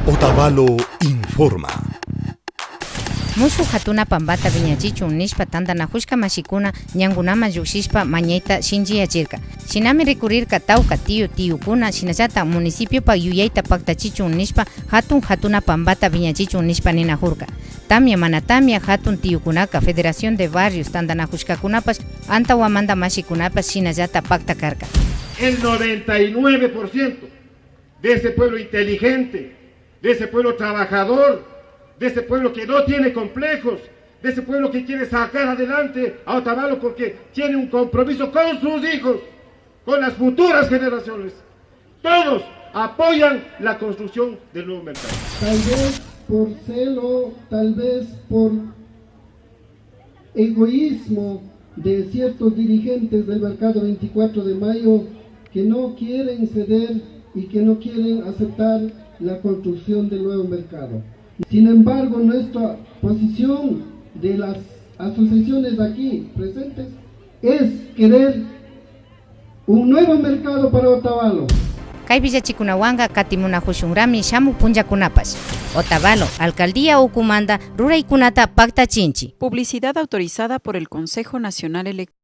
Otavalo informa. Mushu hatuna pambata viñachichun nishpa tantanajushka mashikuna ñankunama lluksishpa mañayta shinchiyachirka. Shinami rikurirka tawka tiyukuna shinallata municipiopa yuyayta paktachichun nishpa hatuna pambata viñachichun nishpa ninajurka. Tamia mana tamia hatun tiyukunaka Federación de Barrios tantanajushkakunapas antawamanta mashikunapas shinallata paktakarka. El 99% de ese pueblo inteligente, de ese pueblo trabajador, de ese pueblo que no tiene complejos, de ese pueblo que quiere sacar adelante a Otavalo porque tiene un compromiso con sus hijos, con las futuras generaciones. Todos apoyan la construcción del nuevo mercado. Tal vez por celo, tal vez por egoísmo de ciertos dirigentes del mercado 24 de mayo que no quieren ceder y que no quieren aceptar la construcción del nuevo mercado. Sin embargo, nuestra posición de las asociaciones aquí presentes es querer un nuevo mercado para Otavalo. Kay villachikunawanga katimunajushunrami shamu punllakunapas. Otavalo, Alcaldía Ucumanda, Ruraykunata Paktachinchi. Publicidad autorizada por el Consejo Nacional Electoral.